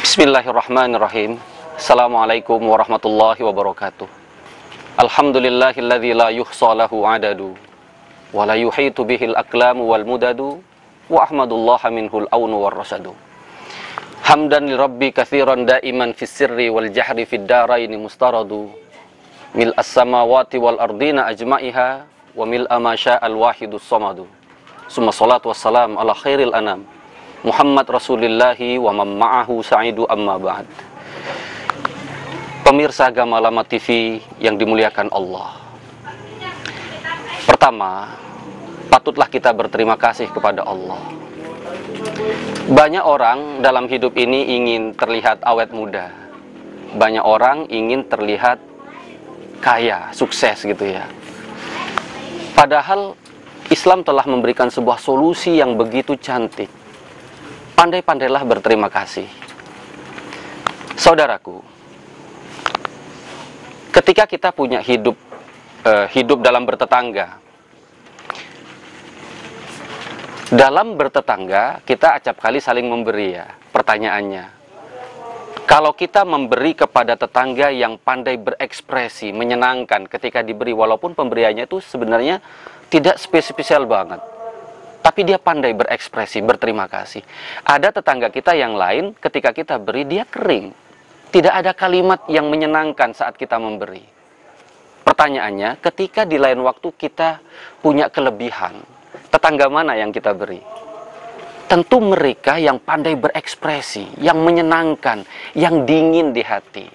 Bismillahirrahmanirrahim. Assalamualaikum warahmatullahi wabarakatuh. Alhamdulillahilladzi la yuhsa lahu adadu wa la yuhitu bihil aqlamu wal mudadu wa ahmadullaha minhul aunu war rasadu. Hamdan li rabbi katsiran daiman fis sirri wal jahri fid daraini mustaradu. Mil as-samawati wal ardina ajma'iha wa mil ma sya'al wahidus samadu. Summa salatu wassalam ala khairil anam Muhammad Rasulillahi wa man ma'ahu sa'idu amma ba'd. Pemirsa Gamalama TV yang dimuliakan Allah, pertama, patutlah kita berterima kasih kepada Allah. Banyak orang dalam hidup ini ingin terlihat awet muda. Banyak orang ingin terlihat kaya, sukses gitu ya. Padahal Islam telah memberikan sebuah solusi yang begitu cantik. Pandai-pandailah berterima kasih. Saudaraku, ketika kita punya hidup dalam bertetangga, kita acap kali saling memberi ya. Pertanyaannya, kalau kita memberi kepada tetangga yang pandai berekspresi, menyenangkan ketika diberi, walaupun pemberiannya itu sebenarnya tidak spesial banget, tapi dia pandai berekspresi, berterima kasih. Ada tetangga kita yang lain, ketika kita beri, dia kering. Tidak ada kalimat yang menyenangkan saat kita memberi. Pertanyaannya, ketika di lain waktu kita punya kelebihan, tetangga mana yang kita beri? Tentu mereka yang pandai berekspresi, yang menyenangkan, yang dingin di hati,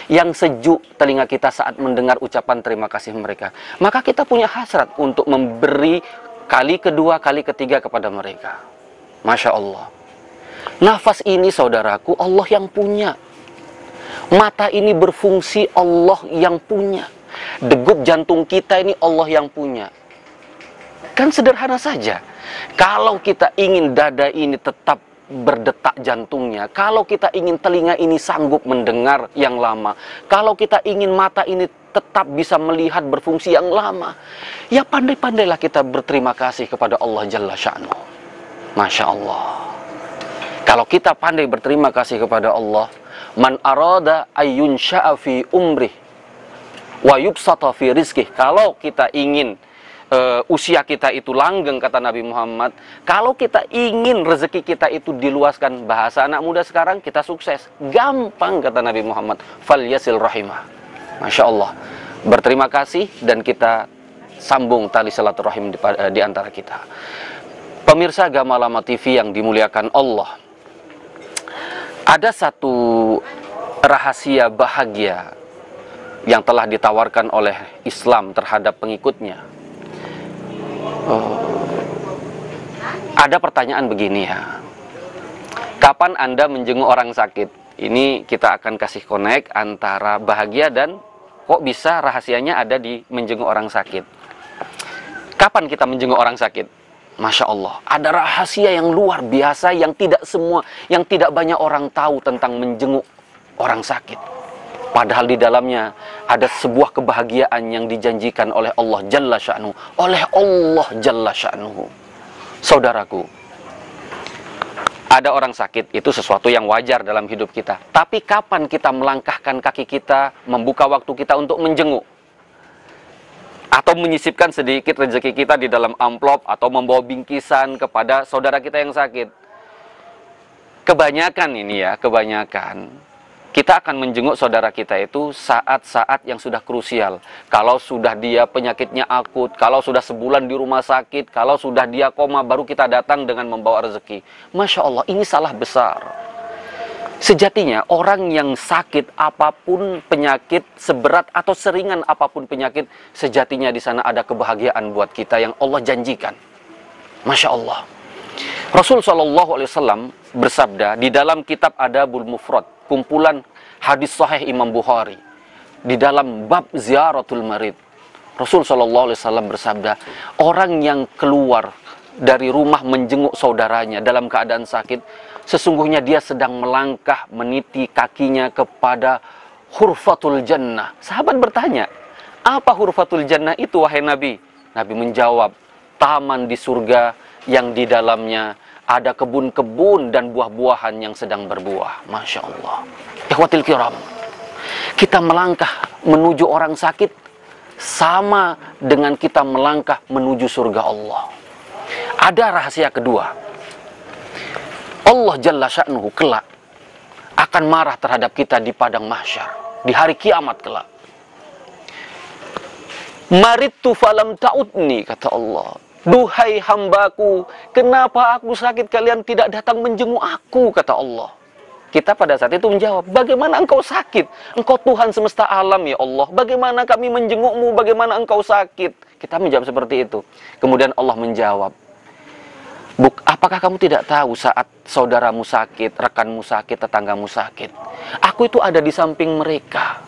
yang sejuk telinga kita saat mendengar ucapan terima kasih mereka. Maka kita punya hasrat untuk memberi kali kedua, kali ketiga kepada mereka. Masya Allah. Nafas ini saudaraku, Allah yang punya. Mata ini berfungsi, Allah yang punya. Degup jantung kita ini Allah yang punya. Kan sederhana saja. Kalau kita ingin dada ini tetap berdetak jantungnya, kalau kita ingin telinga ini sanggup mendengar yang lama, kalau kita ingin mata ini tetap bisa melihat berfungsi yang lama, ya pandai-pandailah kita berterima kasih kepada Allah Jalla Sya'nuh. Masya Allah. Kalau kita pandai berterima kasih kepada Allah, man arada ayyun sya'afi umrih wa yubsata fi rizkih. Kalau kita ingin usia kita itu langgeng, kata Nabi Muhammad, kalau kita ingin rezeki kita itu diluaskan, bahasa anak muda sekarang, kita sukses gampang, kata Nabi Muhammad, fal yasil rahimah. Masya Allah. Berterima kasih dan kita sambung tali silaturahim di antara kita. Pemirsa Gamalama TV yang dimuliakan Allah, ada satu rahasia bahagia yang telah ditawarkan oleh Islam terhadap pengikutnya. Ada pertanyaan begini ya, kapan Anda menjenguk orang sakit? Ini kita akan kasih connect antara bahagia dan kok bisa rahasianya ada di menjenguk orang sakit. Kapan kita menjenguk orang sakit? Masya Allah, ada rahasia yang luar biasa yang tidak banyak orang tahu tentang menjenguk orang sakit. Padahal di dalamnya ada sebuah kebahagiaan yang dijanjikan oleh Allah Jalla Sya'nuh. Oleh Allah Jalla Sya'nuh. Saudaraku, ada orang sakit, itu sesuatu yang wajar dalam hidup kita. Tapi kapan kita melangkahkan kaki kita, membuka waktu kita untuk menjenguk? Atau menyisipkan sedikit rezeki kita di dalam amplop, atau membawa bingkisan kepada saudara kita yang sakit? Kebanyakan ini ya, kebanyakan kita akan menjenguk saudara kita itu saat-saat yang sudah krusial. Kalau sudah dia penyakitnya akut, kalau sudah sebulan di rumah sakit, kalau sudah dia koma, baru kita datang dengan membawa rezeki. Masya Allah, ini salah besar. Sejatinya orang yang sakit apapun penyakit, seberat atau seringan apapun penyakit, sejatinya di sana ada kebahagiaan buat kita yang Allah janjikan. Masya Allah. Rasul SAW bersabda di dalam kitab Adabul Mufrad, kumpulan hadis sahih Imam Bukhari, di dalam bab ziaratul marid, Rasul SAW bersabda, orang yang keluar dari rumah menjenguk saudaranya dalam keadaan sakit, sesungguhnya dia sedang melangkah meniti kakinya kepada hurfatul jannah. Sahabat bertanya, apa hurfatul jannah itu wahai Nabi? Nabi menjawab, taman di surga yang di dalamnya ada kebun-kebun dan buah-buahan yang sedang berbuah. Masya Allah. Ikhwatil kiram, kita melangkah menuju orang sakit sama dengan kita melangkah menuju surga Allah. Ada rahasia kedua. Allah Jalla Sya'nuhu kelak akan marah terhadap kita di padang mahsyar, di hari kiamat kelak. Maridtu falam ta'udni, kata Allah. Duhai hambaku, kenapa aku sakit kalian tidak datang menjenguk aku, kata Allah. Kita pada saat itu menjawab, bagaimana engkau sakit? Engkau Tuhan semesta alam ya Allah. Bagaimana kami menjengukmu? Bagaimana engkau sakit? Kita menjawab seperti itu. Kemudian Allah menjawab, apakah kamu tidak tahu saat saudaramu sakit, rekanmu sakit, tetanggamu sakit? Aku itu ada di samping mereka.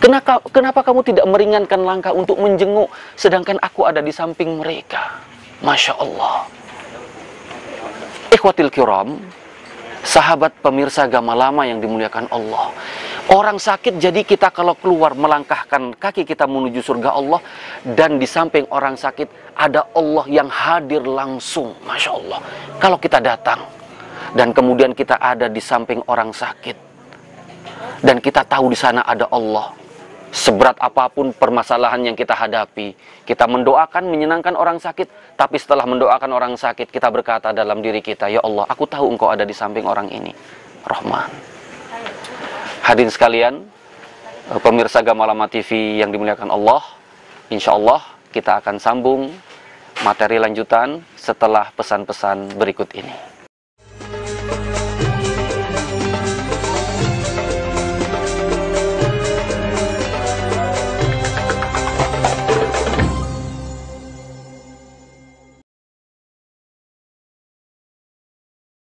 Kenapa kamu tidak meringankan langkah untuk menjenguk, sedangkan aku ada di samping mereka? Masya Allah. Ikhwatil kiram, sahabat pemirsa Gama Lama yang dimuliakan Allah. Orang sakit, jadi kita kalau keluar melangkahkan kaki kita menuju surga Allah, dan di samping orang sakit ada Allah yang hadir langsung. Masya Allah. Kalau kita datang dan kemudian kita ada di samping orang sakit, dan kita tahu di sana ada Allah, seberat apapun permasalahan yang kita hadapi, kita mendoakan, menyenangkan orang sakit, tapi setelah mendoakan orang sakit, kita berkata dalam diri kita, ya Allah, aku tahu engkau ada di samping orang ini, Rahman. Hadirin sekalian, pemirsa Gama Lama TV yang dimuliakan Allah, insya Allah kita akan sambung materi lanjutan setelah pesan-pesan berikut ini.